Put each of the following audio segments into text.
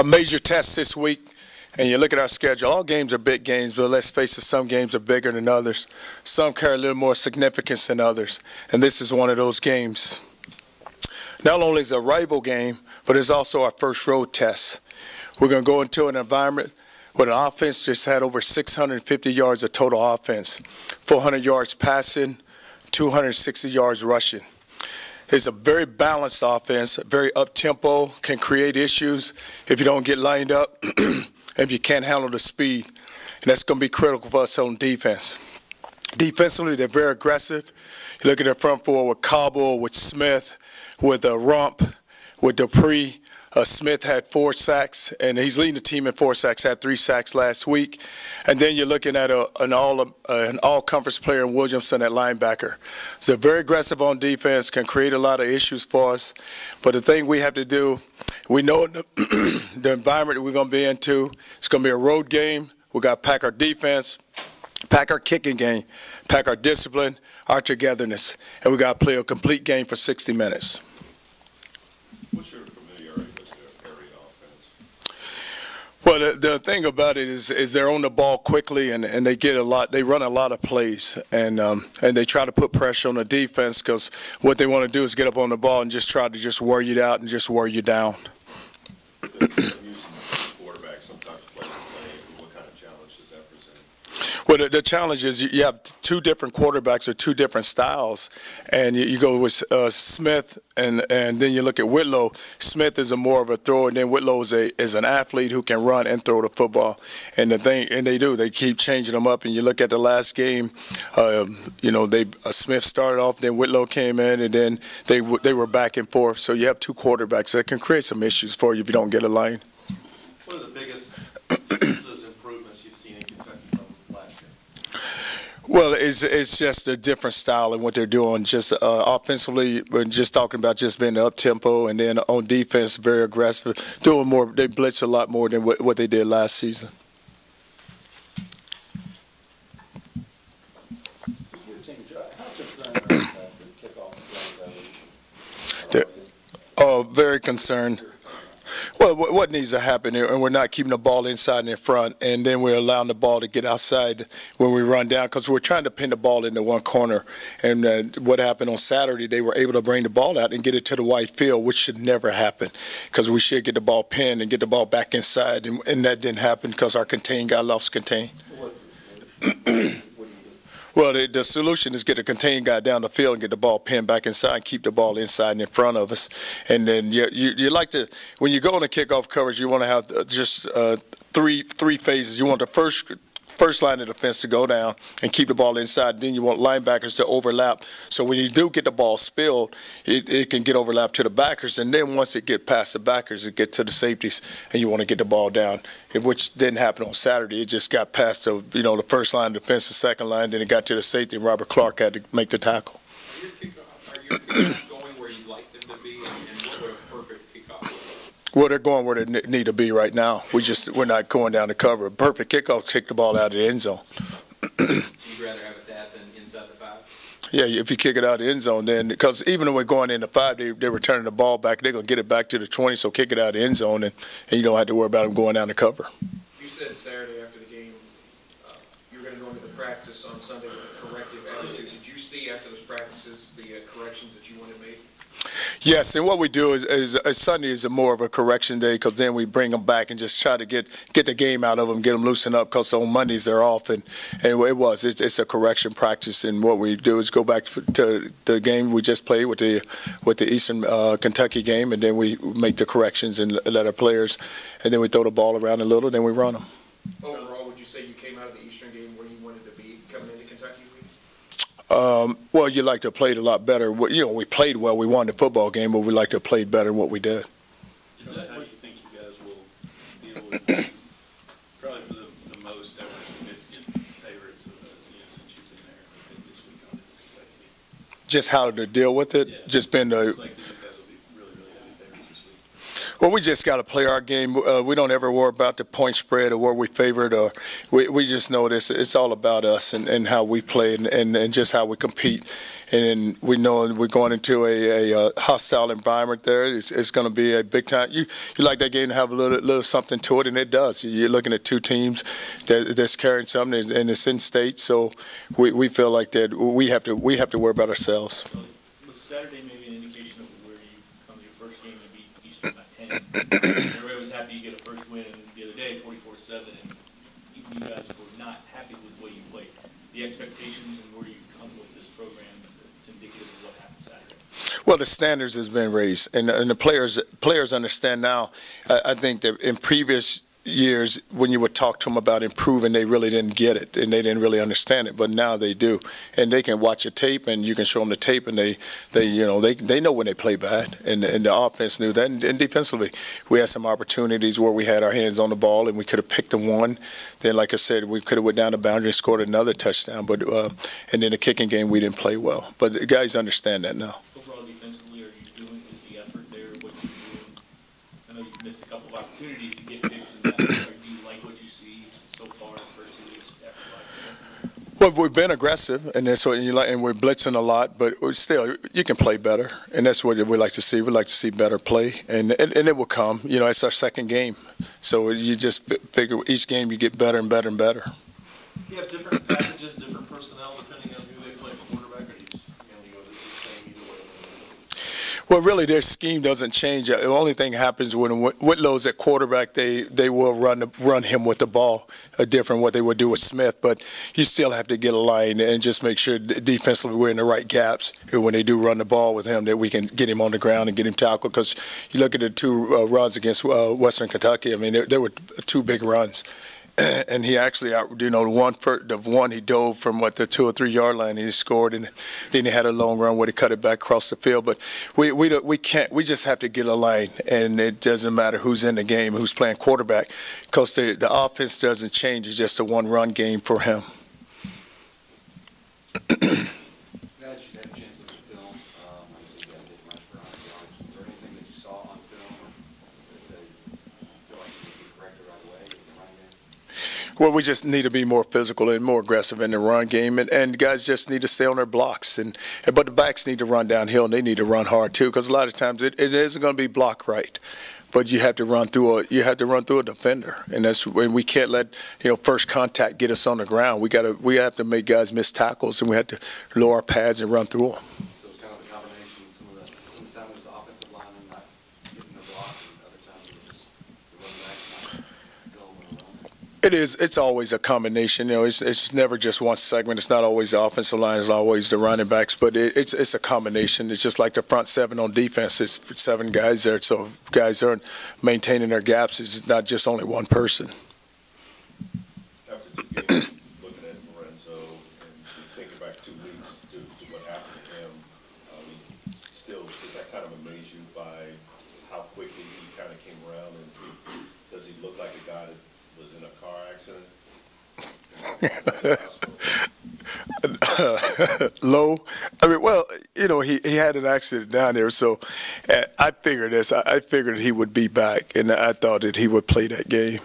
major test this week, and you look at our schedule, all games are big games, but let's face it, some games are bigger than others. Some carry a little more significance than others, and this is one of those games. Not only is it a rival game, but it's also our first road test. We're going to go into an environment where an offense just had over 650 yards of total offense, 400 yards passing, 260 yards rushing. It's a very balanced offense, very up-tempo, can create issues if you don't get lined up, if you can't handle the speed. And that's going to be critical for us on defense. Defensively, they're very aggressive. You look at their front four with Cobble, with Smith, with Rump, with Dupree. Smith had 4 sacks, and he's leading the team in 4 sacks, had 3 sacks last week. And then you're looking at an all-conference player in Williamson at linebacker. So they're very aggressive on defense, can create a lot of issues for us. But the thing we have to do, we know the environment that we're going to be into. It's going to be a road game. We got to pack our defense, pack our kicking game, pack our discipline, our togetherness, and we got to play a complete game for 60 minutes. What's your familiarity with the area offense? Well, the thing about it is they're on the ball quickly, and they get a lot. They run a lot of plays, and they try to put pressure on the defense because what they want to do is get up on the ball and just try to just wear you out and just wear you down. Quarterback sometimes play. What kind of challenge does that present? Well, the challenge is you have 2 different quarterbacks or 2 different styles, and you go with Smith, and then you look at Whitlow. Smith is more of a thrower, and then Whitlow is an athlete who can run and throw the football. And they keep changing them up. And you look at the last game, Smith started off, then Whitlow came in, and then they were back and forth. So you have 2 quarterbacks that can create some issues for you if you don't get a line. What are the biggest improvements you've seen in Kentucky from last year? Well, it's just a different style in what they're doing. Just offensively, we're just talking about just being up tempo, and then on defense, very aggressive, doing more. They blitz a lot more than what they did last season. Oh, very concerned. Well, what needs to happen here, and we're not keeping the ball inside and in front, and then we're allowing the ball to get outside when we run down because we're trying to pin the ball into one corner. And what happened on Saturday, they were able to bring the ball out and get it to the white field, which should never happen because we should get the ball pinned and get the ball back inside, and that didn't happen because our contain got lost contain. Well, the solution is get the contained guy down the field and get the ball pinned back inside and keep the ball inside and in front of us. And then you like to, when you go on a kickoff coverage, you want to have just three phases. You want the first line of defense to go down and keep the ball inside. Then you want linebackers to overlap. So when you do get the ball spilled, it can get overlapped to the backers. And then once it get past the backers, it get to the safeties, and you want to get the ball down, which didn't happen on Saturday. It just got past the first line of defense, the second line, then it got to the safety, and Robert Clark had to make the tackle. Are your kickoffs going where you'd like them to be, and what would a perfect kickoff look like? Well, they're going where they need to be right now. We're not going down the cover. A perfect kickoff, kick the ball out of the end zone. You'd rather have it that than inside the 5? Yeah, if you kick it out of the end zone, then because even when we're going in the 5, they're returning the ball back. They're going to get it back to the 20, so kick it out of the end zone, and you don't have to worry about them going down the cover. You said Saturday after the game you were going to go into the practice on Sunday with a corrective attitude. Did you see after those practices the corrections that you wanted made? Yes, and what we do is Sunday is more of a correction day because then we bring them back and just try to get the game out of them, get them loosened up because on Mondays they're off. And it's a correction practice, and what we do is go back to the game we just played with the Eastern Kentucky game, and then we make the corrections and let our players, and then we throw the ball around a little, then we run them. Overall, would you say you came out of the Eastern game where you wanted to be coming into Kentucky week? Well, you like to have played a lot better. We played well. We won the football game, but we like to have played better than what we did. Is that how you think you guys will deal with it? Probably for the most ever significant favorites since you've been there this week on this Kentucky? Just how to deal with it? Yeah. Just been the. It's like you guys will be really, really heavy favorites this week. Well, we just got to play our game. We don't ever worry about the point spread or where we favored. Or we just know this. It's all about us and how we play and just how we compete. And we know we're going into a hostile environment there. It's going to be a big time. You like that game to have a little something to it, and it does. You're looking at two teams that's carrying something, and it's in state. So we feel like that we have to worry about ourselves. Was Saturday maybe an indication of where you come to your first game and beat Eastern by 10? Everybody was happy you get a first win the other day, 44-7, and even you guys were not happy with the way you played. The expectations and where you've come with this program, it's indicative of what happened Saturday. Well, the standards has been raised, and the players understand now. I think that in previous years, when you would talk to them about improving, they really didn't get it and they didn't really understand it. But now they do, and they can watch a tape, and you can show them the tape, and they know when they play bad, and the offense knew that. And defensively, we had some opportunities where we had our hands on the ball and we could have picked them one. Then, like I said, we could have went down the boundary and scored another touchdown. But and then the kicking game, we didn't play well. But the guys understand that now. Overall, defensively, are you doing? Is the effort there? What you're doing? I know you've missed a couple of opportunities to get picks in that. Do you like what you see so far in the first 2 weeks after life? Well, we've been aggressive, and that's what you like, and we're blitzing a lot. But still, you can play better, and that's what we like to see. We like to see better play, and it will come. It's our second game, so you just figure each game you get better and better and better. You have different packages, different personnel depending on who they play quarterback, or you just mainly go the same either way? Well, really, their scheme doesn't change. The only thing happens when Whitlow's at quarterback, they will run him with the ball, different what they would do with Smith. But you still have to get a line and just make sure defensively we're in the right gaps when they do run the ball with him, that we can get him on the ground and get him tackled. Because you look at the two runs against Western Kentucky, I mean, there were two big runs. And he actually, the one he dove from the 2 or 3 yard line, he scored, and then he had a long run where he cut it back across the field. But we can't. We just have to get a line, and it doesn't matter who's in the game, who's playing quarterback, because the offense doesn't change. It's just a one run game for him. Now that you've had a chance to look at film, obviously you haven't did much for 100 yards. Is there anything that you saw on film that you feel like you could be corrected right away in the running game? Well, we just need to be more physical and more aggressive in the run game, and guys just need to stay on their blocks. But the backs need to run downhill, and they need to run hard too, because a lot of times it isn't going to be block right. But you have to run through a defender, and that's when we can't let first contact get us on the ground. We have to make guys miss tackles, and we have to lower our pads and run through them. So it's kind of a combination. Sometimes it's the offensive lineman not getting the blocks, and other times it's just the running backs not going with a run. It is. It's always a combination. It's never just one segment. It's not always the offensive line. It's always the running backs. But it's a combination. It's just like the front seven on defense. It's 7 guys there. So guys are maintaining their gaps. It's not just only one person. After 2 games, looking at Lorenzo and thinking back 2 weeks to what happened to him, still, does that kind of amaze you by how quickly he kind of came around? And does he look like a guy that was in a car accident? Low. I mean, well, he had an accident down there, so I figured this. I figured he would be back, and I thought that he would play that game.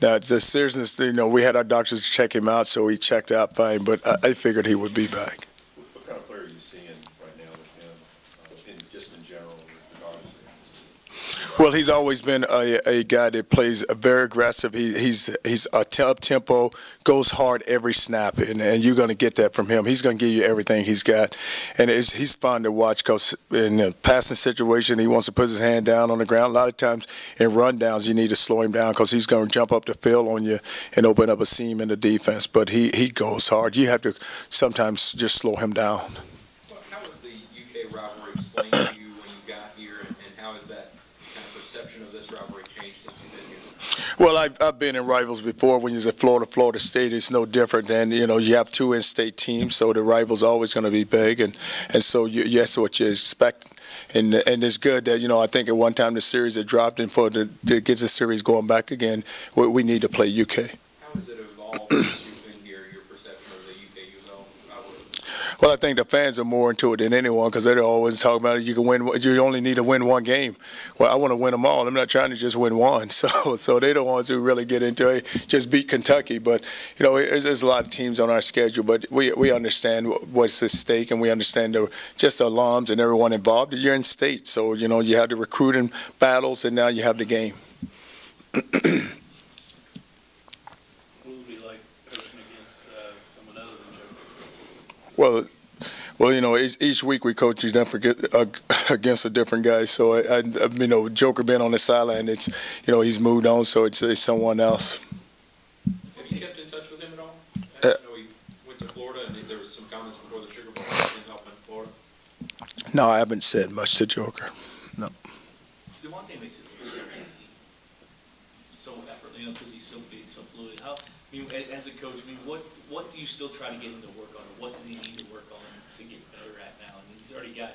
Now, the seriousness, we had our doctors check him out, so he checked out fine, but I figured he would be back. What kind of player are you seeing right now with him, just in general, regardless of Well, he's always been a guy that plays very aggressive. He's up tempo, goes hard every snap, and you're going to get that from him. He's going to give you everything he's got, and he's fun to watch because in a passing situation, he wants to put his hand down on the ground. A lot of times in rundowns, you need to slow him down because he's going to jump up the field on you and open up a seam in the defense. But he goes hard. You have to sometimes just slow him down. Well, how was the UK rivalry explained to you when you got here, and how has that kind of perception of this rivalry changed since you've been here? Well, I've been in rivals before. When you're at Florida State, it's no different than, you have 2 in-state teams, so the rival's always going to be big, and so that's what you expect. And it's good that, I think at one time the series had dropped, and to get the series going back again, we need to play UK. How has it evolved since you've been here, your perception of the UK-UL rivalry? Well, I think the fans are more into it than anyone because they're always talking about it. You can win. You only need to win one game. Well, I want to win them all. I'm not trying to just win one. So they're the ones who really get into it. Just beat Kentucky, but there's a lot of teams on our schedule. But we understand what's at stake, and we understand just the alums and everyone involved. You're in state, so you have the recruiting battles, and now you have the game. What would it be like coaching against someone other than Joker? Well, each week we coach against a different guy. So Joker been on the sideline. It's he's moved on, so it's someone else. Have you kept in touch with him at all? I know he went to Florida, and there was some comments before the Sugar Bowl about helping Florida. No, I haven't said much to Joker. No. Devontae makes it very easy. So effortless, because he's so big, so fluid. As a coach, what do you still try to get him to work on? Or what does he need to work on to get better at now? He's already got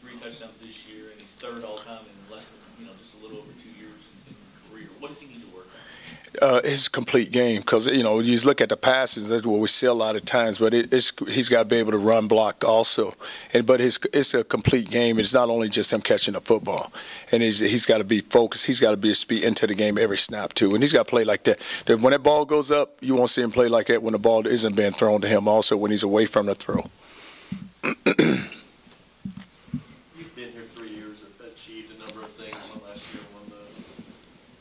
3 touchdowns this year, and he's third all time in less than just a little over 2 years in career. What does he need to work on? His complete game, because you just look at the passes. That's what we see a lot of times. But he's got to be able to run block also. But it's a complete game. It's not only just him catching the football, and he's got to be focused. He's got to be a speed into the game every snap too, and he's got to play like that. When that ball goes up, you won't see him play like that when the ball isn't being thrown to him. Also, when he's away from the throw. You've been here 3 years, achieved a number of things. Won last year, won the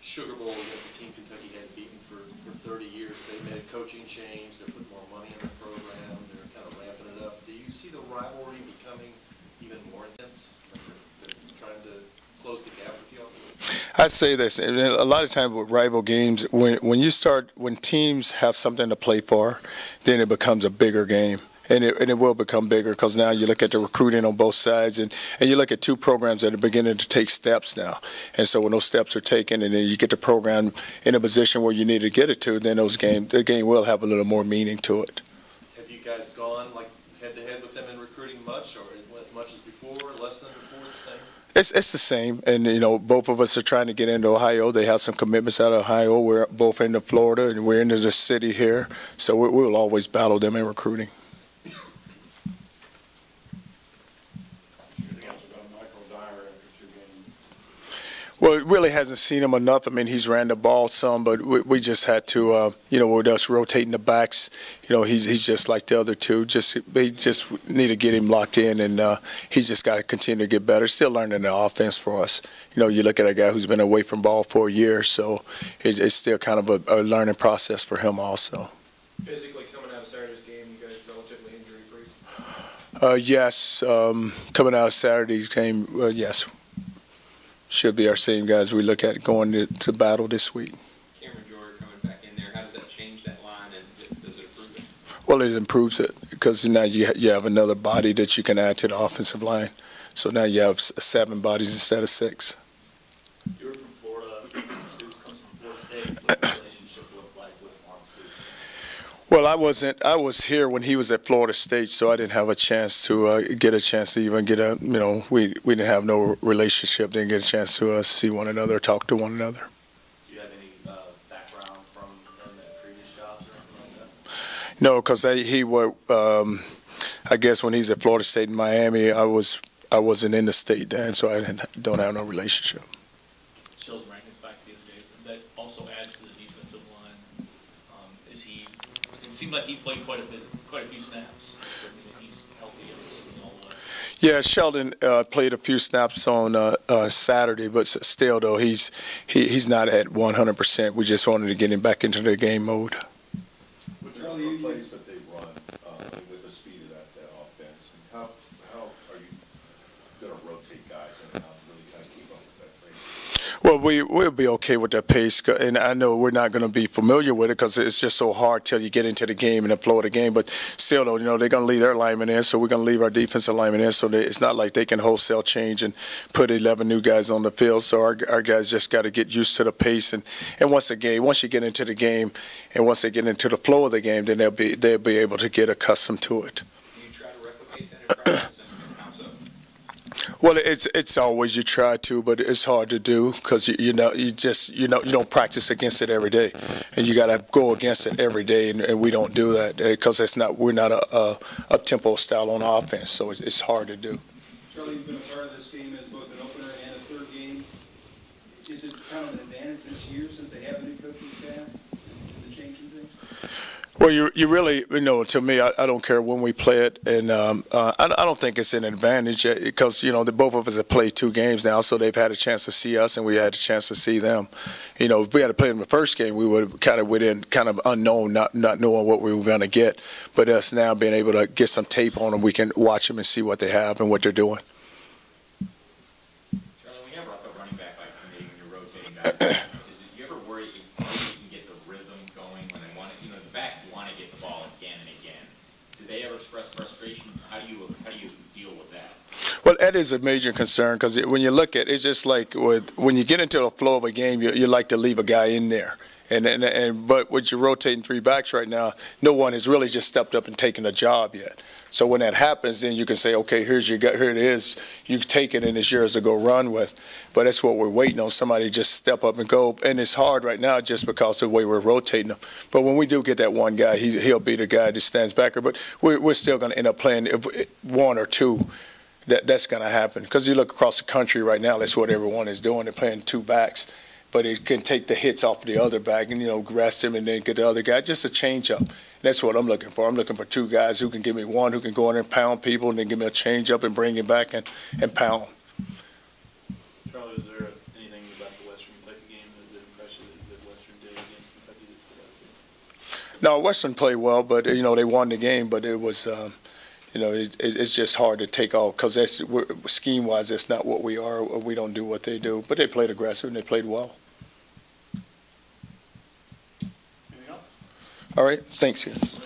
Sugar Bowl against a team Kentucky hadn't beaten for 30 years. They made a coaching change. They're putting more money in the program. They're kind of ramping it up. Do you see the rivalry becoming even more intense? Like they're trying to close the gap with you all? I'd say this, and a lot of times with rival games, when teams have something to play for, then it becomes a bigger game. And it will become bigger because now you look at the recruiting on both sides, and you look at 2 programs that are beginning to take steps now. And so when those steps are taken, and then you get the program in a position where you need to get it to, then the game will have a little more meaning to it. Have you guys gone like head-to-head with them in recruiting much, or as much as before, less than before, the same? It's the same, and both of us are trying to get into Ohio. They have some commitments out of Ohio. We're both into Florida, and we're into the city here. So we will always battle them in recruiting. Well, it really hasn't seen him enough. I mean, he's ran the ball some, but we just had to, with us rotating the backs, he's just like the other 2. They just need to get him locked in, and he's just got to continue to get better. Still learning the offense for us. You look at a guy who's been away from ball for a year, so it's still kind of a learning process for him also. Physically, coming out of Saturday's game, you guys relatively injury-free? Yes, coming out of Saturday's game, yes. Should be our same guys we look at going to battle this week. Cameron Jordan coming back in there, how does that change that line, and does it improve it? Well, it improves it because now you have another body that you can add to the offensive line. So now you have 7 bodies instead of 6. You were from Florida. Stoops comes from Florida State. What's the relationship look like with Mark Stoops? Well, I was here when he was at Florida State, so I didn't have a chance to even get a, we didn't have no relationship, didn't get a chance to see one another, talk to one another. Do you have any background from him at previous jobs or anything like that? No, because I guess when he's at Florida State in Miami, I wasn't in the state then, so I don't have no relationship. Sheldon Rankin's back the other day. That also adds to the defensive line. It seemed like he played quite a few snaps. Certainly he's healthy and all the way. Yeah, Sheldon played a few snaps on Saturday, but still though he's not at 100%. We just wanted to get him back into the game mode. With the number of plays that they run, with the speed of that offense, how are you going to rotate guys in and out to really kind of keep up with that pace? Well, we'll be okay with that pace, and I know we're not going to be familiar with it because it's just so hard till you get into the game and the flow of the game. But still, though, they're going to leave their linemen in, so we're going to leave our defensive linemen in. So it's not like they can wholesale change and put 11 new guys on the field. So our guys just got to get used to the pace. And once you get into the game, and once they get into the flow of the game, then they'll be able to get accustomed to it. Do you try to replicate that in practice and how so? Well, it's always you try to, but it's hard to do because you don't practice against it every day, and you got to go against it every day, and we don't do that because we're not a up-tempo style on offense, so it's hard to do. Charlie, you've been a part of this game as both an opener and a third game. Is it kind of an advantage this year since they have a new coaching staff and the changing things? Well, you really, to me, I don't care when we play it, and I don't think it's an advantage because, both of us have played 2 games now, so they've had a chance to see us, and we had a chance to see them. If we had to play them the first game, we would have kind of unknown, not knowing what we were going to get. But us now being able to get some tape on them, we can watch them and see what they have and what they're doing. Charlie, when you have a running back like me, when you're rotating guys, you ever worry if you can get the rhythm going when they want it? The backs want to get the ball again and again. Do they ever express frustration? How do you deal with that? Well, that is a major concern because when you look at it, it's just like when you get into the flow of a game, you like to leave a guy in there. But with you rotating 3 backs right now, no one has really just stepped up and taken a job yet. So when that happens, then you can say, okay, here it is. You take it and it's yours to go run with. But that's what we're waiting on, somebody to just step up and go. And it's hard right now just because of the way we're rotating them. But when we do get that one guy, he'll be the guy that stands back. But we're still going to end up playing 1 or 2. That's going to happen. Because you look across the country right now, that's what everyone is doing. They're playing 2 backs. But it can take the hits off the other back and, rest him and then get the other guy. Just a change-up. That's what I'm looking for. I'm looking for 2 guys who can give me one who can go in and pound people and then give me a change-up and bring him back and pound. Charlie, is there anything about the Western Kentucky game that impressed you that Western did against Kentucky that stood out to you? No, Western played well, but, they won the game. But it was, it's just hard to take off because scheme-wise, that's not what we are. We don't do what they do. But they played aggressive and they played well. All right. Thanks, guys.